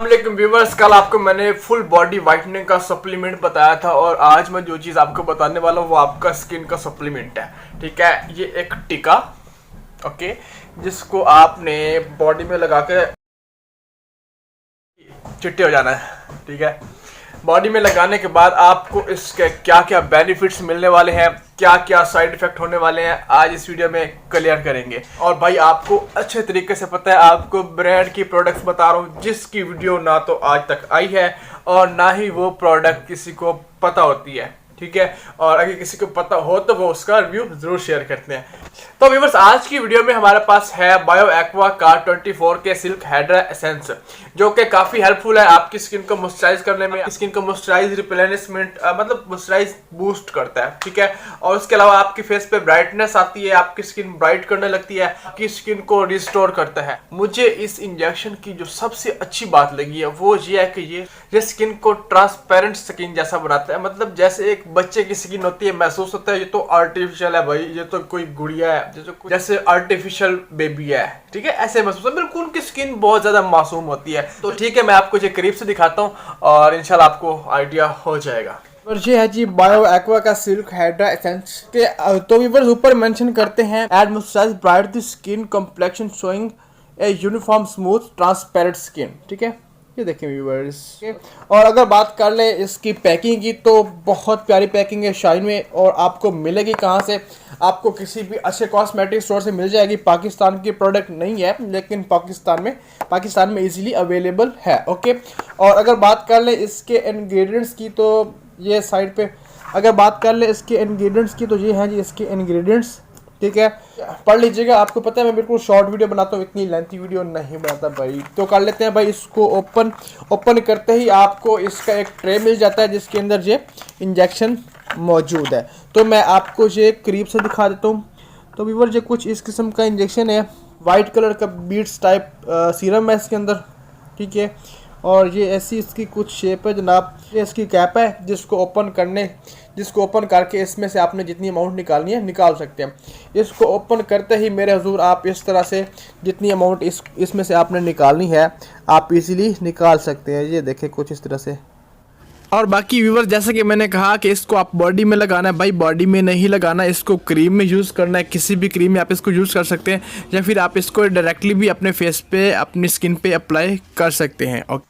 लेकिन व्यूवर्स, कल आपको मैंने फुल बॉडी वाइटनिंग का सप्लीमेंट बताया था और आज मैं जो चीज़ आपको बताने वाला हूँ वो आपका स्किन का सप्लीमेंट है। ठीक है, ये एक टीका, ओके, जिसको आपने बॉडी में लगा के चिट्टे हो जाना है। ठीक है, बॉडी में लगाने के बाद आपको इसके क्या क्या बेनिफिट्स मिलने वाले हैं, क्या क्या साइड इफेक्ट होने वाले हैं, आज इस वीडियो में क्लियर करेंगे। और भाई आपको अच्छे तरीके से पता है, आपको ब्रांड की प्रोडक्ट्स बता रहा हूँ जिसकी वीडियो ना तो आज तक आई है और ना ही वो प्रोडक्ट किसी को पता होती है। ठीक है, और अगर किसी को पता हो तो वो उसका रिव्यू जरूर शेयर करते हैं। तो व्यूअर्स, आज की वीडियो में हमारे पास है बायो एक्वा का 24 के सिल्क हाइड्रा एसेंस, जो कि काफी हेल्पफुल है आपकी स्किन को मॉइस्चराइज करने में, स्किन को मॉइस्चराइज रिप्लेनिशमेंट मतलब मॉइस्चराइज बूस्ट करता है। ठीक है, और उसके अलावा आपकी फेस पे ब्राइटनेस आती है, आपकी स्किन ब्राइट करने लगती है, आपकी स्किन को रिस्टोर करता है। मुझे इस इंजेक्शन की जो सबसे अच्छी बात लगी है वो ये है कि ये स्किन को ट्रांसपेरेंट स्किन जैसा बनाता है। मतलब जैसे एक बच्चे की स्किन होती है, महसूस होता है ये तो आर्टिफिशियल है भाई, ये तो कोई गुड़िया है, जैसे आर्टिफिशियल बेबी है। ठीक है, ऐसे महसूस है, बिल्कुल उनकी स्किन बहुत ज्यादा मासूम होती है। तो ठीक है, मैं आपको ये करीब से दिखाता हूँ और इंशाल्लाह आपको आइडिया हो जाएगा। और ये है जी बायो एक्वा का सिल्क हाइड्रा एसेंस के। तो व्यूअर्स, ऊपर मेंशन करते हैं add moisturize bright the skin complexion showing a uniform smooth transparent skin. ठीक है, ये देखें व्यूअर्स। और अगर बात कर ले इसकी पैकिंग की तो बहुत प्यारी पैकिंग है शाइन में। और आपको मिलेगी कहाँ से? आपको किसी भी अच्छे कॉस्मेटिक स्टोर से मिल जाएगी। पाकिस्तान की प्रोडक्ट नहीं है लेकिन पाकिस्तान में इजीली अवेलेबल है। ओके, और अगर बात कर ले इसके इंग्रेडिएंट्स की तो ये साइड पे अगर बात कर ले इसके इंग्रेडिएंट्स की तो ये हैं जी इसके इंग्रेडिएंट्स। ठीक है, पढ़ लीजिएगा। आपको पता है मैं बिल्कुल शॉर्ट वीडियो बनाता हूँ, इतनी लेंथी वीडियो नहीं बनाता भाई। तो कर लेते हैं भाई इसको ओपन करते ही आपको इसका एक ट्रे मिल जाता है जिसके अंदर ये इंजेक्शन मौजूद है। तो मैं आपको ये करीब से दिखा देता हूँ। तो व्यूअर, ये कुछ इस किस्म का इंजेक्शन है, वाइट कलर का बीड्स टाइप सीरम है इसके अंदर। ठीक है, और ये ऐसी इसकी कुछ शेप है जनाब। ये इसकी कैप है जिसको ओपन करके इसमें से आपने जितनी अमाउंट निकालनी है निकाल सकते हैं। इसको ओपन करते ही मेरे हुजूर आप इस तरह से जितनी अमाउंट इसमें से आपने निकालनी है आप इजीली निकाल सकते हैं। ये देखें कुछ इस तरह से। और बाकी व्यूअर्स, जैसे कि मैंने कहा कि इसको आप बॉडी में लगाना है भाई, बॉडी में नहीं लगाना, इसको क्रीम में यूज़ करना है। किसी भी क्रीम में आप इसको यूज़ कर सकते हैं या फिर आप इसको डायरेक्टली भी अपने फेस पे अपनी स्किन पे अप्लाई कर सकते हैं। ओके,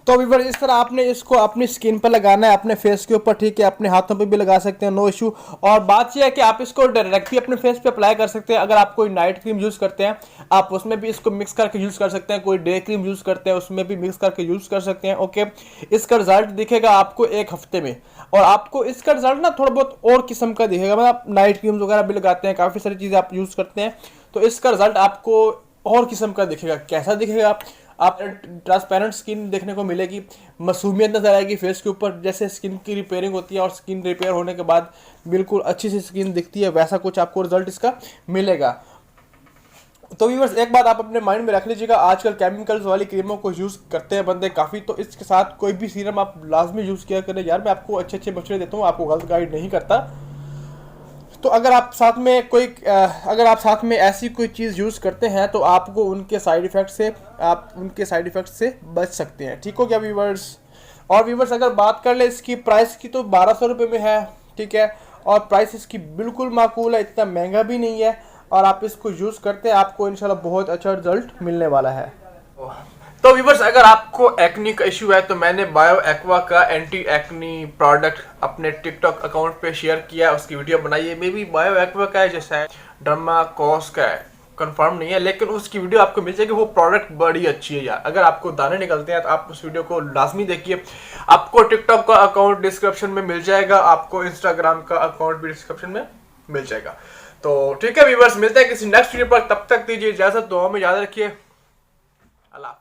तो व्यूअर, इस तरह आपने इसको अपनी स्किन पर लगाना है, अपने फेस के ऊपर। ठीक है, अपने हाथों पे भी लगा सकते हैं, नो इशू। और बात यह है कि आप इसको डायरेक्टली अपने फेस पे अप्लाई कर सकते हैं। अगर आप कोई नाइट क्रीम यूज़ करते हैं आप उसमें भी इसको मिक्स करके यूज़ कर सकते हैं, कोई डे क्रीम यूज़ करते हैं उसमें भी मिक्स करके यूज़ कर सकते हैं। ओके, इसका रिजल्ट दिखेगा आपको 1 हफ्ते में। और आपको इसका रिजल्ट ना थोड़ा बहुत और किस्म का दिखेगा। मतलब आप नाइट क्रीम्स वगैरह भी लगाते हैं, काफ़ी सारी चीज़ें आप यूज़ करते हैं, तो इसका रिजल्ट आपको और किस्म का दिखेगा। कैसा दिखेगा? आप ट्रांसपेरेंट स्किन देखने को मिलेगी, मासूमियत नजर आएगी फेस के ऊपर, जैसे स्किन की रिपेयरिंग होती है और स्किन रिपेयर होने के बाद बिल्कुल अच्छी सी स्किन दिखती है, वैसा कुछ आपको रिजल्ट इसका मिलेगा। तो व्यूअर्स, एक बात आप अपने माइंड में रख लीजिएगा, आजकल केमिकल्स वाली क्रीमों को यूज़ करते हैं बंदे काफ़ी, तो इसके साथ कोई भी सीरम आप लाजमी यूज़ किया करें। यार मैं आपको अच्छे मशवरे देता हूँ, आपको गलत गाइड नहीं करता। तो अगर आप साथ में ऐसी कोई चीज़ यूज़ करते हैं तो आपको उनके साइड इफ़ेक्ट से बच सकते हैं। ठीक हो गया व्यूवर्स? और व्यूवर्स, अगर बात कर ले इसकी प्राइस की तो 1200 रुपये में है। ठीक है, और प्राइस इसकी बिल्कुल माकूल है, इतना महंगा भी नहीं है। और आप इसको यूज़ करते हैं आपको इंशाल्लाह बहुत अच्छा रिजल्ट मिलने वाला है। तो व्यूअर्स, अगर आपको एक्नी का इशू है तो मैंने बायो एक्वा का एंटी एक्नी प्रोडक्ट अपने टिकटॉक अकाउंट पे शेयर किया, उसकी वीडियो बनाई है। मे बी बायो एक्वा का है, जैसा है डर्माकोस का है, कंफर्म नहीं है, लेकिन उसकी वीडियो आपको मिल जाएगी। वो प्रोडक्ट बड़ी अच्छी है यार। अगर आपको दाने निकलते हैं तो आप उस वीडियो को लाजमी देखिए। आपको टिकटॉक का अकाउंट डिस्क्रिप्शन में मिल जाएगा, आपको इंस्टाग्राम का अकाउंट भी डिस्क्रिप्शन में मिल जाएगा। तो ठीक है व्यूअर्स, मिलते हैं किसी नेक्स्ट वीडियो पर, तब तक दीजिए इजाजत, दुआ में याद रखिए। अल्लाह।